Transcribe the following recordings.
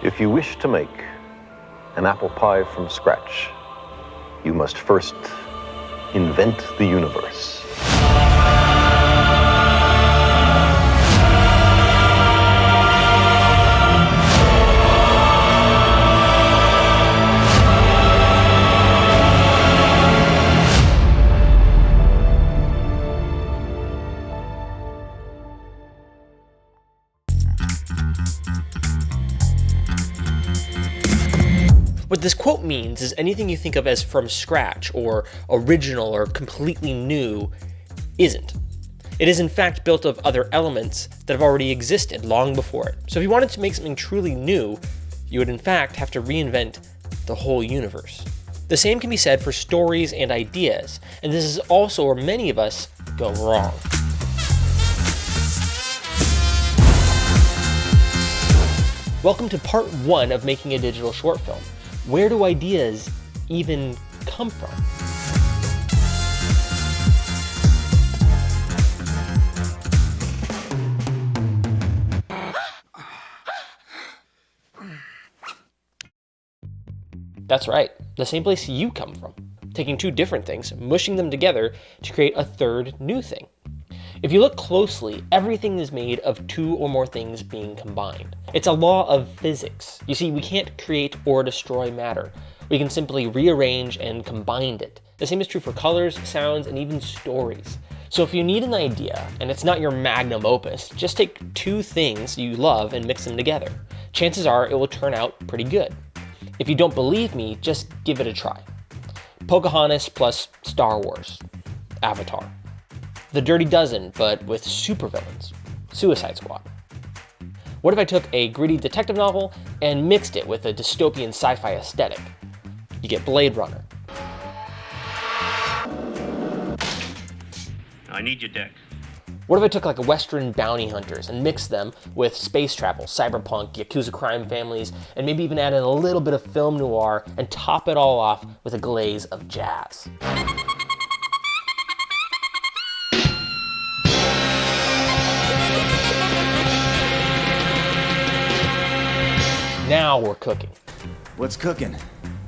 If you wish to make an apple pie from scratch, you must first invent the universe. What this quote means is anything you think of as from scratch or original or completely new isn't. It is in fact built of other elements that have already existed long before it. So if you wanted to make something truly new, you would in fact have to reinvent the whole universe. The same can be said for stories and ideas, and this is also where many of us go wrong. Welcome to part 1 of making a digital short film. Where do ideas even come from? That's right, the same place you come from, taking two different things, mushing them together to create a third new thing. If you look closely, everything is made of two or more things being combined. It's a law of physics. You see, we can't create or destroy matter. We can simply rearrange and combine it. The same is true for colors, sounds, and even stories. So if you need an idea, and it's not your magnum opus, just take two things you love and mix them together. Chances are it will turn out pretty good. If you don't believe me, just give it a try. Pocahontas plus Star Wars. Avatar. The Dirty Dozen, but with supervillains. Suicide Squad. What if I took a gritty detective novel and mixed it with a dystopian sci-fi aesthetic? You get Blade Runner. I need your deck. What if I took like a Western bounty hunters and mixed them with space travel, cyberpunk, Yakuza crime families, and maybe even added a little bit of film noir and top it all off with a glaze of jazz? Now we're cooking. What's cooking?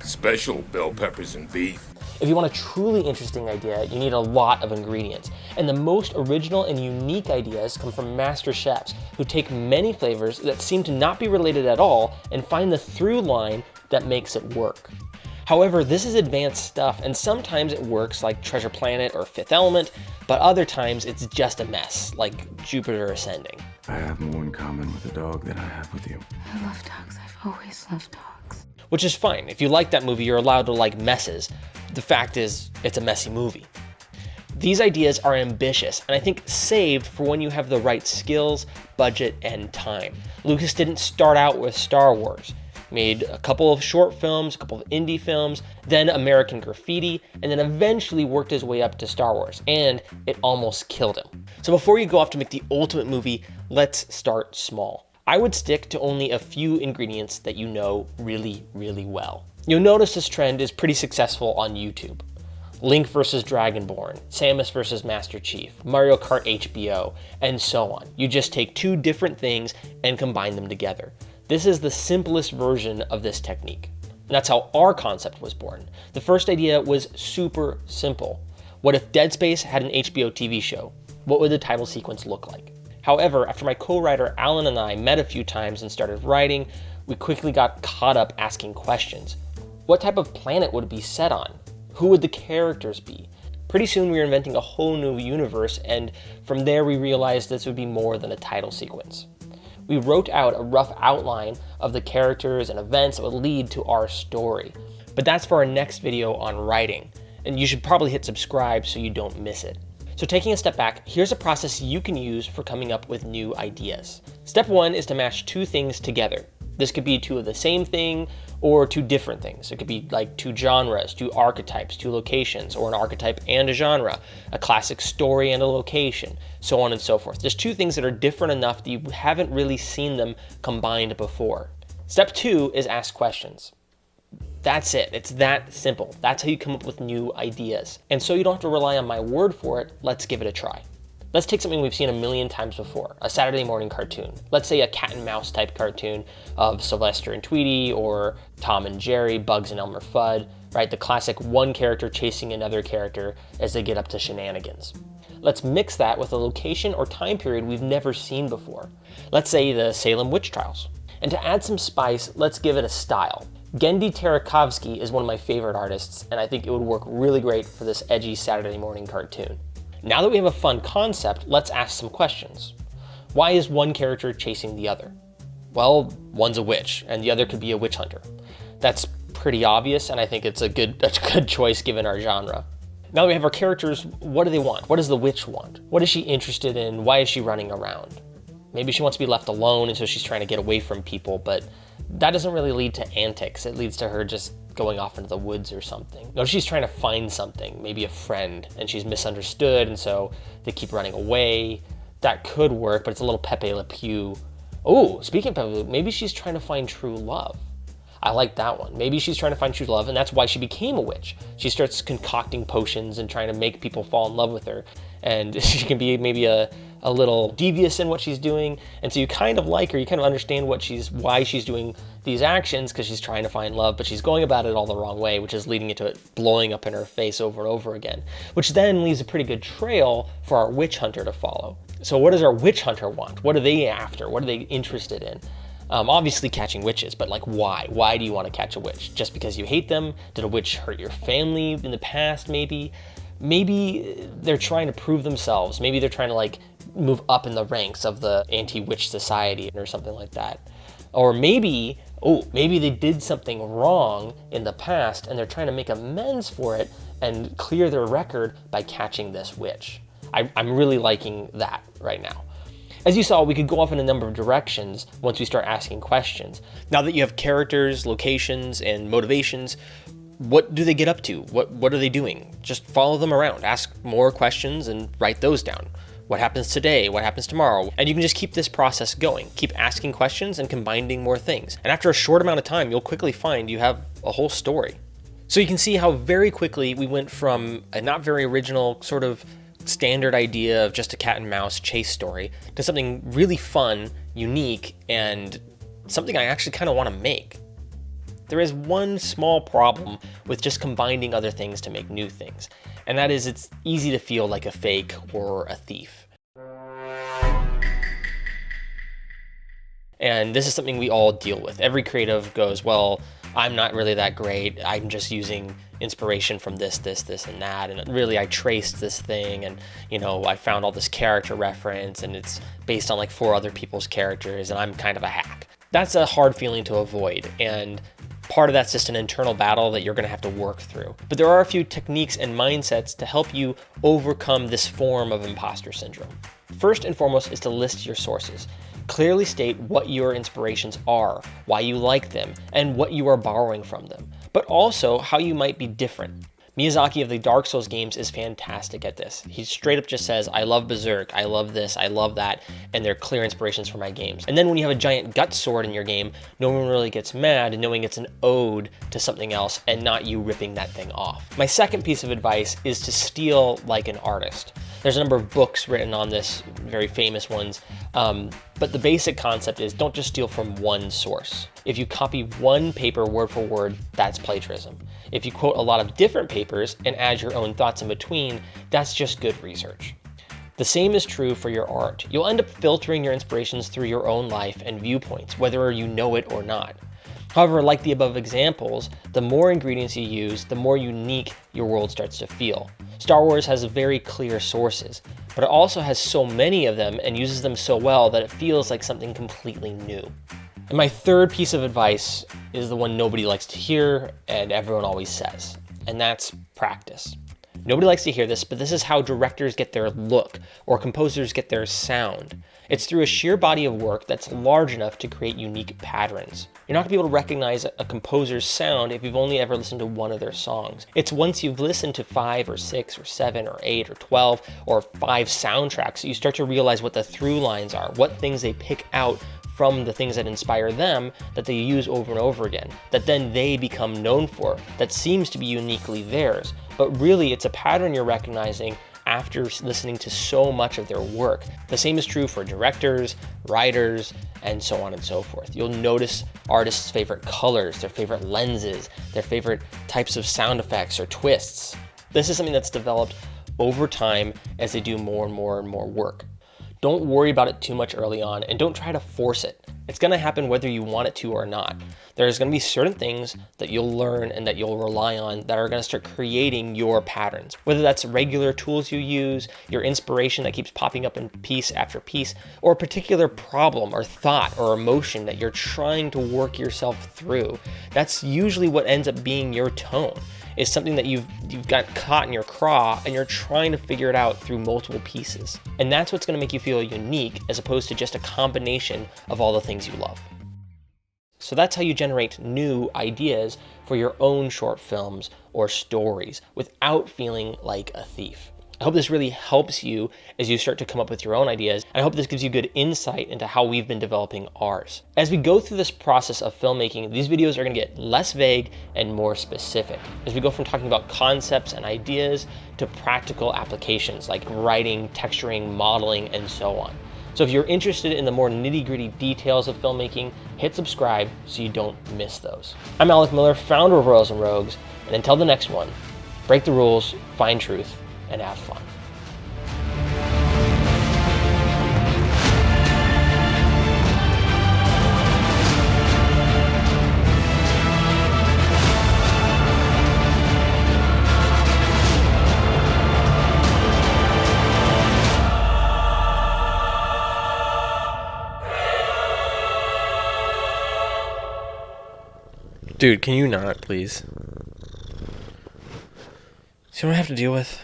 Special bell peppers and beef. If you want a truly interesting idea, you need a lot of ingredients. And the most original and unique ideas come from master chefs who take many flavors that seem to not be related at all and find the through line that makes it work. However, this is advanced stuff, and sometimes it works like Treasure Planet or Fifth Element, but other times it's just a mess, like Jupiter Ascending. I have more in common with a dog than I have with you. I love dogs. I've always loved dogs. Which is fine. If you like that movie, you're allowed to like messes. The fact is, it's a messy movie. These ideas are ambitious, and I think saved for when you have the right skills, budget, and time. Lucas didn't start out with Star Wars. He made a couple of short films, a couple of indie films, then American Graffiti, and then eventually worked his way up to Star Wars, and it almost killed him. So before you go off to make the ultimate movie, let's start small. I would stick to only a few ingredients that you know really, really well. You'll notice this trend is pretty successful on YouTube. Link vs. Dragonborn, Samus vs. Master Chief, Mario Kart HBO, and so on. You just take two different things and combine them together. This is the simplest version of this technique. And that's how our concept was born. The first idea was super simple. What if Dead Space had an HBO TV show? What would the title sequence look like? However, after my co-writer Alan and I met a few times and started writing, we quickly got caught up asking questions. What type of planet would it be set on? Who would the characters be? Pretty soon we were inventing a whole new universe, and from there we realized this would be more than a title sequence. We wrote out a rough outline of the characters and events that would lead to our story. But that's for our next video on writing, and you should probably hit subscribe so you don't miss it. So taking a step back, here's a process you can use for coming up with new ideas. Step 1 is to match two things together. This could be two of the same thing or two different things. It could be like two genres, two archetypes, two locations, or an archetype and a genre, a classic story and a location, so on and so forth. Just two things that are different enough that you haven't really seen them combined before. Step 2 is ask questions. That's it. It's that simple. That's how you come up with new ideas. And so you don't have to rely on my word for it, let's give it a try. Let's take something we've seen a million times before, a Saturday morning cartoon. Let's say a cat and mouse type cartoon of Sylvester and Tweety, or Tom and Jerry, Bugs and Elmer Fudd, right? The classic one character chasing another character as they get up to shenanigans. Let's mix that with a location or time period we've never seen before. Let's say the Salem witch trials. And to add some spice, let's give it a style. Gendy Tarakovsky is one of my favorite artists, and I think it would work really great for this edgy Saturday morning cartoon. Now that we have a fun concept, let's ask some questions. Why is one character chasing the other? Well, one's a witch, and the other could be a witch hunter. That's pretty obvious, and I think it's a good choice given our genre. Now that we have our characters, what do they want? What does the witch want? What is she interested in? Why is she running around? Maybe she wants to be left alone, and so she's trying to get away from people, but that doesn't really lead to antics. It leads to her just going off into the woods or something. No, she's trying to find something, maybe a friend, and she's misunderstood, and so they keep running away. That could work, but it's a little Pepe Le Pew. Oh, speaking of Pepe Le Pew, maybe she's trying to find true love. I like that one. Maybe she's trying to find true love, and that's why she became a witch. She starts concocting potions and trying to make people fall in love with her. And she can be maybe a little devious in what she's doing. And so you kind of like her, you kind of understand why she's doing these actions, because she's trying to find love, but she's going about it all the wrong way, which is leading into it blowing up in her face over and over again, which then leaves a pretty good trail for our witch hunter to follow. So what does our witch hunter want? What are they after? What are they interested in? Obviously catching witches, but like why? Why do you want to catch a witch? Just because you hate them? Did a witch hurt your family in the past maybe? Maybe they're trying to prove themselves. Maybe they're trying to like move up in the ranks of the anti-witch society or something like that. Or maybe they did something wrong in the past and they're trying to make amends for it and clear their record by catching this witch. I'm really liking that right now. As you saw, we could go off in a number of directions once we start asking questions. Now that you have characters, locations, and motivations, what do they get up to? What are they doing? Just follow them around, ask more questions, and write those down. What happens today? What happens tomorrow? And you can just keep this process going. Keep asking questions and combining more things. And after a short amount of time, you'll quickly find you have a whole story. So you can see how very quickly we went from a not very original sort of standard idea of just a cat and mouse chase story to something really fun, unique, and something I actually kind of want to make. There is one small problem with just combining other things to make new things, and that is it's easy to feel like a fake or a thief. And this is something we all deal with. Every creative goes, well, I'm not really that great. I'm just using inspiration from this, and that. And really, I traced this thing and, I found all this character reference and it's based on like 4 other people's characters and I'm kind of a hack. That's a hard feeling to avoid. And part of that's just an internal battle that you're going to have to work through. But there are a few techniques and mindsets to help you overcome this form of imposter syndrome. First and foremost is to list your sources. Clearly state what your inspirations are, why you like them, and what you are borrowing from them, but also how you might be different. Miyazaki of the Dark Souls games is fantastic at this. He straight up just says, I love Berserk, I love this, I love that, and they're clear inspirations for my games. And then when you have a giant gut sword in your game, no one really gets mad knowing it's an ode to something else and not you ripping that thing off. My second piece of advice is to steal like an artist. There's a number of books written on this, very famous ones, but the basic concept is don't just steal from one source. If you copy one paper word for word, that's plagiarism. If you quote a lot of different papers and add your own thoughts in between, that's just good research. The same is true for your art. You'll end up filtering your inspirations through your own life and viewpoints, whether you know it or not. However, like the above examples, the more ingredients you use, the more unique your world starts to feel. Star Wars has very clear sources, but it also has so many of them and uses them so well that it feels like something completely new. And my third piece of advice is the one nobody likes to hear and everyone always says, and that's practice. Nobody likes to hear this, but this is how directors get their look or composers get their sound. It's through a sheer body of work that's large enough to create unique patterns. You're not going to be able to recognize a composer's sound if you've only ever listened to one of their songs. It's once you've listened to 5 or 6 or 7 or 8 or 12 or 5 soundtracks that you start to realize what the through lines are, what things they pick out from the things that inspire them that they use over and over again, that then they become known for, that seems to be uniquely theirs. But really, it's a pattern you're recognizing after listening to so much of their work. The same is true for directors, writers, and so on and so forth. You'll notice artists' favorite colors, their favorite lenses, their favorite types of sound effects or twists. This is something that's developed over time as they do more and more and more work. Don't worry about it too much early on, and don't try to force it. It's gonna happen whether you want it to or not. There's gonna be certain things that you'll learn and that you'll rely on that are gonna start creating your patterns. Whether that's regular tools you use, your inspiration that keeps popping up in piece after piece, or a particular problem or thought or emotion that you're trying to work yourself through. That's usually what ends up being your tone. Is something that you've got caught in your craw and you're trying to figure it out through multiple pieces. And that's what's gonna make you feel unique as opposed to just a combination of all the things you love. So that's how you generate new ideas for your own short films or stories without feeling like a thief. I hope this really helps you as you start to come up with your own ideas. And I hope this gives you good insight into how we've been developing ours. As we go through this process of filmmaking, these videos are gonna get less vague and more specific. As we go from talking about concepts and ideas to practical applications like writing, texturing, modeling, and so on. So if you're interested in the more nitty-gritty details of filmmaking, hit subscribe so you don't miss those. I'm Alec Miller, founder of Royals and Rogues, and until the next one, break the rules, find truth, and have fun. Dude, can you not, please? See what I have to deal with?